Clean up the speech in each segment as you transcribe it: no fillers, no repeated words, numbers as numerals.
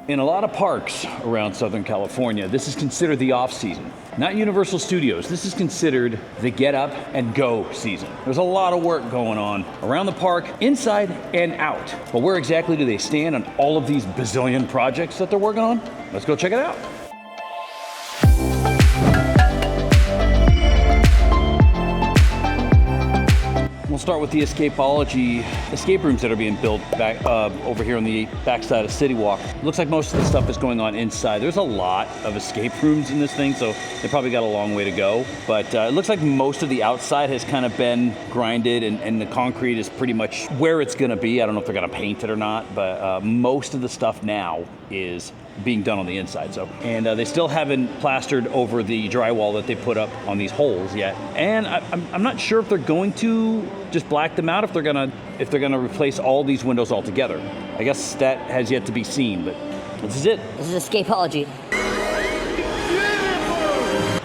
In a lot of parks around Southern California, this is considered the off-season. Not Universal Studios, this is considered the get up and go season. There's a lot of work going on around the park, inside and out. But where exactly do they stand on all of these bazillion projects that they're working on? Let's go check it out. We'll start with the escape rooms that are being built back over here on the backside of Citywalk. Looks like most of the stuff is going on inside. There's a lot of escape rooms in this thing, so they probably got a long way to go. But it looks like most of the outside has kind of been grinded, and the concrete is pretty much where it's going to be. I don't know if they're going to paint it or not, but most of the stuff now is being done on the inside. So, and they still haven't plastered over the drywall that they put up on these holes yet. And I'm not sure if they're going to just black them out, if they're gonna replace all these windows altogether. I guess that has yet to be seen, but this is it. This is Escapology.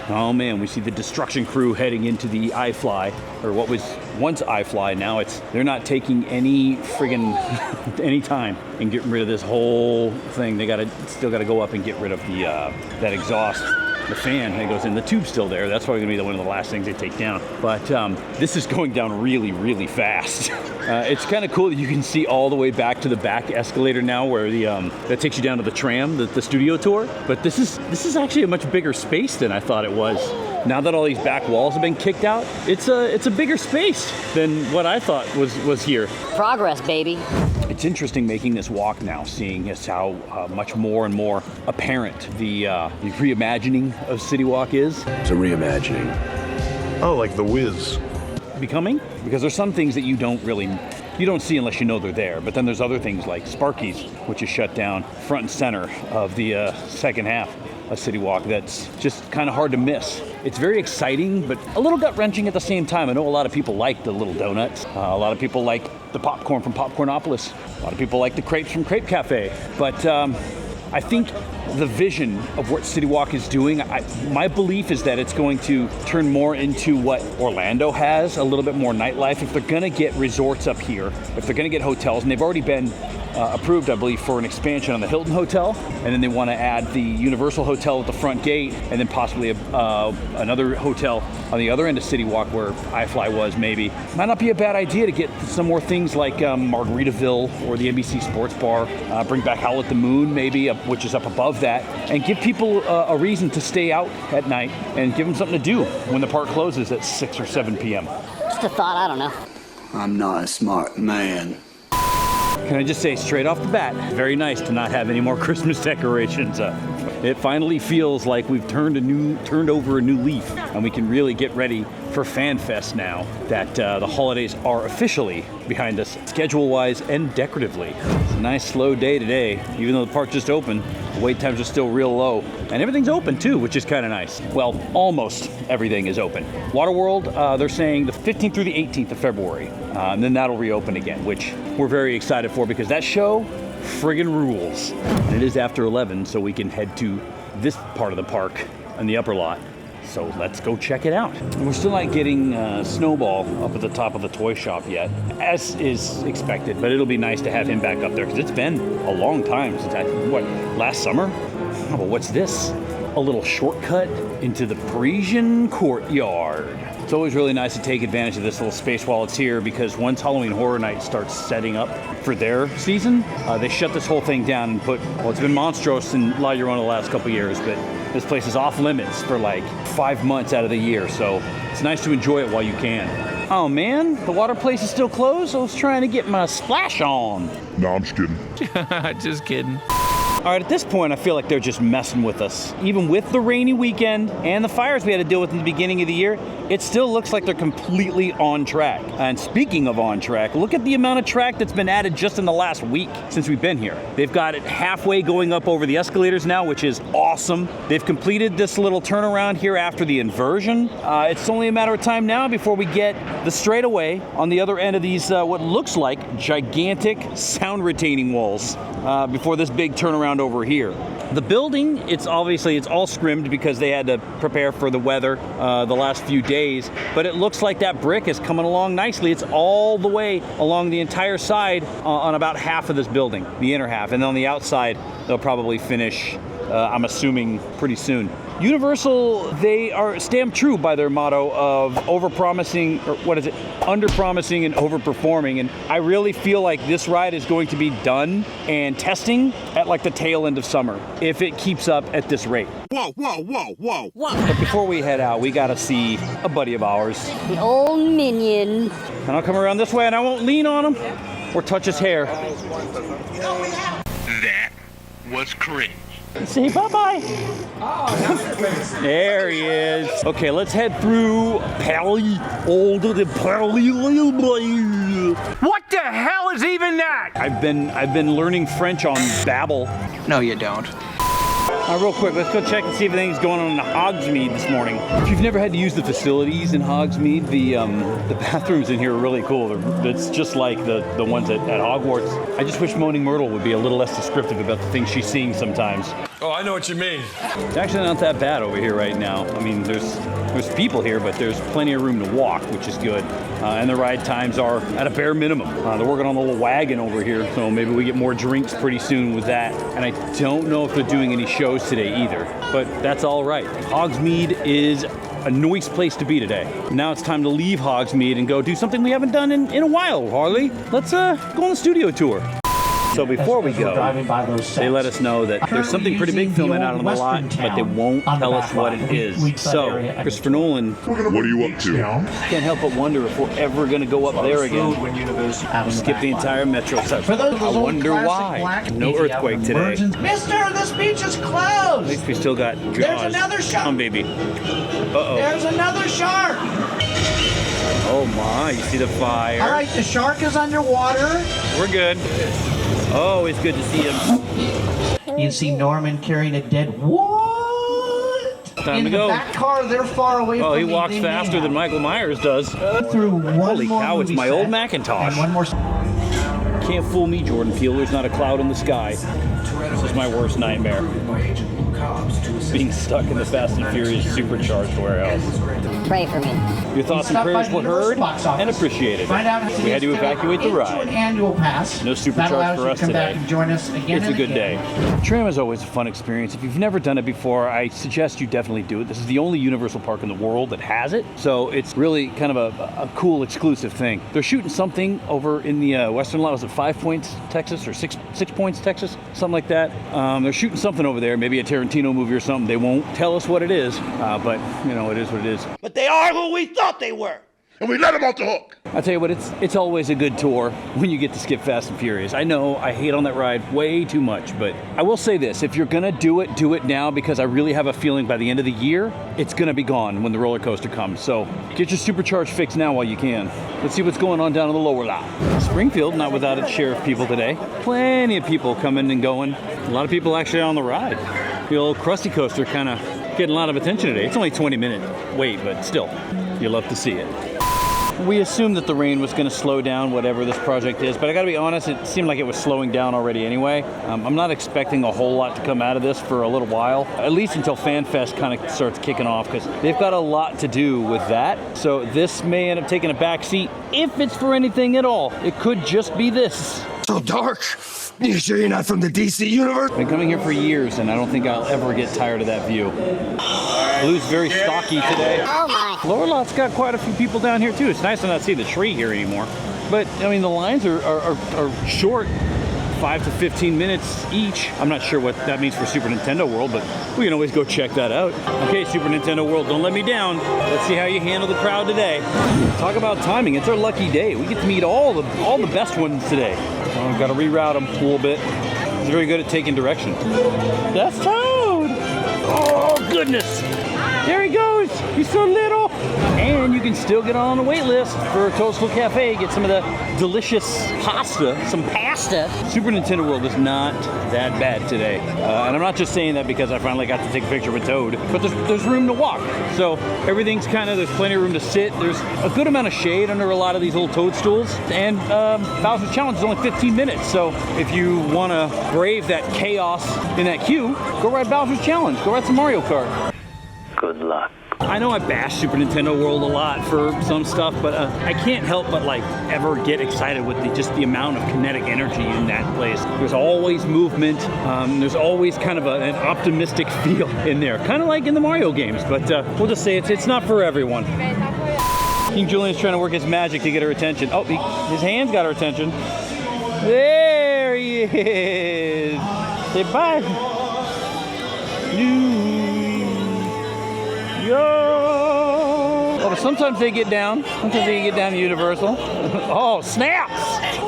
Oh man, we see the destruction crew heading into the iFly, or what was once iFly. Now they're not taking any friggin' any time in getting rid of this whole thing. They still gotta go up and get rid of the that exhaust, the fan that goes in. The tube's still there. That's probably gonna be one of the last things they take down. But this is going down really, really fast. It's kind of cool that you can see all the way back to the back escalator now, where that takes you down to the tram, the studio tour. But this is actually a much bigger space than I thought it was. Now that all these back walls have been kicked out, it's a bigger space than what I thought was here. Progress, baby. It's interesting making this walk now, seeing as how much more and more apparent the reimagining of Citywalk is. It's a reimagining. Oh, like The Wiz. Becoming, because there's some things that you don't see unless you know they're there. But then there's other things like Sparky's, which is shut down front and center of the second half of Citywalk. That's just kind of hard to miss. It's very exciting, but a little gut-wrenching at the same time. I know a lot of people like the little donuts. A lot of people like the popcorn from Popcornopolis. A lot of people like the crepes from Crepe Cafe. But I think the vision of what Citywalk is doing, my belief is that it's going to turn more into what Orlando has, a little bit more nightlife. If they're going to get resorts up here, if they're going to get hotels, and they've already been approved, I believe, for an expansion on the Hilton Hotel, and then they want to add the Universal Hotel at the front gate, and then possibly another hotel on the other end of Citywalk where iFly was, maybe. Might not be a bad idea to get some more things like Margaritaville or the NBC Sports Bar, bring back Howl at the Moon, maybe, which is up above that, and give people a reason to stay out at night and give them something to do when the park closes at 6 or 7 p.m. Just a thought, I don't know. I'm not a smart man. Can I just say straight off the bat, very nice to not have any more Christmas decorations up. It finally feels like we've turned over a new leaf, and we can really get ready for FanFest now that the holidays are officially behind us, schedule-wise and decoratively. It's a nice slow day today, even though the park just opened. The wait times are still real low, and everything's open too, which is kind of nice. Well, almost everything is open. Waterworld, they're saying the 15th through the 18th of February, and then that'll reopen again, which we're very excited for because that show friggin' rules. And it is after 11, so we can head to this part of the park in the upper lot. So let's go check it out. We're still not getting Snowball up at the top of the toy shop yet, as is expected, but it'll be nice to have him back up there because it's been a long time since last summer? Oh, but what's this? A little shortcut into the Parisian courtyard. It's always really nice to take advantage of this little space while it's here because once Halloween Horror Night starts setting up for their season, they shut this whole thing down and it's been Monstrose and La Llorona the last couple years, but this place is off limits for like 5 months out of the year, so it's nice to enjoy it while you can. Oh man, the water place is still closed? I was trying to get my splash on. No, I'm just kidding. Just kidding. All right, at this point, I feel like they're just messing with us. Even with the rainy weekend and the fires we had to deal with in the beginning of the year, it still looks like they're completely on track. And speaking of on track, look at the amount of track that's been added just in the last week since we've been here. They've got it halfway going up over the escalators now, which is awesome. They've completed this little turnaround here after the inversion. It's only a matter of time now before we get the straightaway on the other end of these, what looks like gigantic sound retaining walls before this big turnaround over here. The building, it's all scrimmed because they had to prepare for the weather the last few days. days, but it looks like that brick is coming along nicely. It's all the way along the entire side on about half of this building, the inner half, and then on the outside, they'll probably finish, I'm assuming, pretty soon. Universal, they are stand true by their motto of overpromising, or what is it, underpromising and overperforming. And I really feel like this ride is going to be done and testing at like the tail end of summer, if it keeps up at this rate. Whoa, whoa, whoa, whoa, whoa. But before we head out, we gotta see a buddy of ours. The old minion. And I'll come around this way and I won't lean on him or touch his hair. That was cringe. Say bye-bye. There he is. Okay, let's head through What the hell is even that? I've been learning French on Babbel. No, you don't. Real quick, let's go check and see if anything's going on in Hogsmeade this morning. If you've never had to use the facilities in Hogsmeade, the bathrooms in here are really cool. It's just like the ones at Hogwarts. I just wish Moaning Myrtle would be a little less descriptive about the things she's seeing sometimes. Oh, I know what you mean. It's actually not that bad over here right now. I mean, there's people here, but there's plenty of room to walk, which is good. And the ride times are at a bare minimum. They're working on a little wagon over here, so maybe we get more drinks pretty soon with that. And I don't know if they're doing any shows today either, but that's all right. Hogsmeade is a nice place to be today. Now it's time to leave Hogsmeade and go do something we haven't done in a while, Harley. Let's go on the studio tour. So before we go, they let us know that there's something pretty big filming out on the lot, but they won't tell us what it is. So, Christopher Nolan, What are you up to? can't help but wonder if we're ever going to go up there again. Skip the entire metro section. I wonder why. No earthquake today. Mister, this beach is At closed. least we still got Jaws. There's another shark. Come on, baby. Uh-oh. There's another shark. Oh my, you see the fire. All right, the shark is underwater. We're good. Oh, it's good to see him. You see Norman carrying a dead what? Time In to the go. back car, they're far away Oh, from he me. walks They may faster not. than Michael Myers does. Through one Holy more cow, it's movie my set old Macintosh. and one more. Can't fool me, Jordan Peele. There's not a cloud in the sky. This is my worst nightmare. Being stuck in the Fast and Furious supercharged warehouse. Pray for me. Your thoughts and Stop by prayers the were Universal heard box office. and appreciated. Find out how We had to evacuate the into ride. An annual pass. No supercharge That allows for you us to come back today. and join us again. It's a and good again. day. Tram is always a fun experience. If you've never done it before, I suggest you definitely do it. This is the only Universal park in the world that has it, so it's really kind of a cool exclusive thing. They're shooting something over in the Western lot. Was it 5 Points, Texas, or six Points, Texas? Something like that. They're shooting something over there, maybe a Tarantino movie or something. They won't tell us what it is, but you know, it is what it is. But they are who we thought they were. And we let him off the hook. I tell you what, it's always a good tour when you get to skip Fast and Furious. I know I hate on that ride way too much, but I will say this: if you're gonna do it now, because I really have a feeling by the end of the year it's gonna be gone when the roller coaster comes. So get your supercharge fix now while you can. Let's see what's going on down in the lower lot. Springfield not without its share of people today. Plenty of people coming and going. A lot of people actually on the ride. The old Krusty coaster kind of getting a lot of attention today. It's only 20-minute wait, but still, you love to see it. We assumed that the rain was going to slow down whatever this project is, but I got to be honest, it seemed like it was slowing down already anyway. I'm not expecting a whole lot to come out of this for a little while, at least until FanFest kind of starts kicking off, because they've got a lot to do with that. So this may end up taking a back seat if it's for anything at all. It could just be this. So dark. You sure you're not from the DC universe? Been coming here for years, and I don't think I'll ever get tired of that view. Blue's very stocky today. Oh my. Lower lot's got quite a few people down here too. It's nice to not see the tree here anymore. But I mean, the lines are short, 5 to 15 minutes each. I'm not sure what that means for Super Nintendo World, but we can always go check that out. Okay, Super Nintendo World, don't let me down. Let's see how you handle the crowd today. Talk about timing. It's our lucky day. We get to meet all the best ones today. I've got to reroute them a little bit. He's very good at taking direction. That's Toad! Oh, goodness! There he goes! He's so little! And you can still get on the wait list for Toadstool Cafe. Get some of the delicious pasta, some pasta. Super Nintendo World is not that bad today. And I'm not just saying that because I finally got to take a picture with Toad, but there's room to walk. So everything's there's plenty of room to sit. There's a good amount of shade under a lot of these little toadstools. And Bowser's Challenge is only 15 minutes. So if you want to brave that chaos in that queue, go ride Bowser's Challenge. Go ride some Mario Kart. Good luck. I know I bash Super Nintendo World a lot for some stuff, but I can't help but like ever get excited with just the amount of kinetic energy in that place. There's always movement. There's always kind of an optimistic feel in there, kind of like in the Mario games. But we'll just say it's not for everyone. King Julian's trying to work his magic to get her attention. Oh, his hand's got her attention. There he is. Say bye. Yo! Oh, sometimes they get down. Sometimes they get down to Universal. Oh, snaps!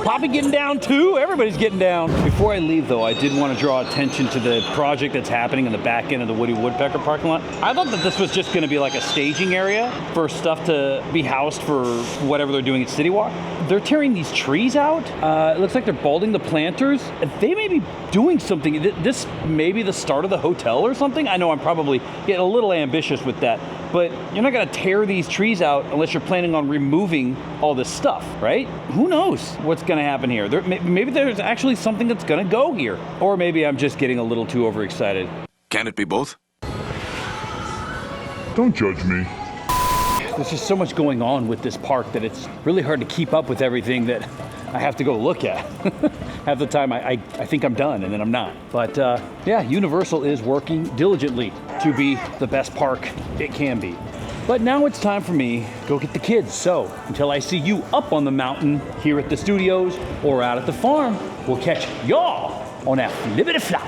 Poppy getting down too? Everybody's getting down. Before I leave though, I did want to draw attention to the project that's happening in the back end of the Woody Woodpecker parking lot. I thought that this was just going to be like a staging area for stuff to be housed for whatever they're doing at Citywalk. They're tearing these trees out. It looks like they're balding the planters. They may be doing something. This may be the start of the hotel or something. I know I'm probably getting a little ambitious with that, but you're not going to tear these trees out unless you're planning on removing all this stuff, right? Who knows what's going to happen here? Maybe there's actually something that's going to go here. Or maybe I'm just getting a little too overexcited. Can it be both? Don't judge me. There's just so much going on with this park that it's really hard to keep up with everything that I have to go look at. Half the time I think I'm done and then I'm not. But yeah, Universal is working diligently to be the best park it can be. But now it's time for me to go get the kids. So until I see you up on the mountain here at the studios or out at the farm, we'll catch y'all on that flippity flop.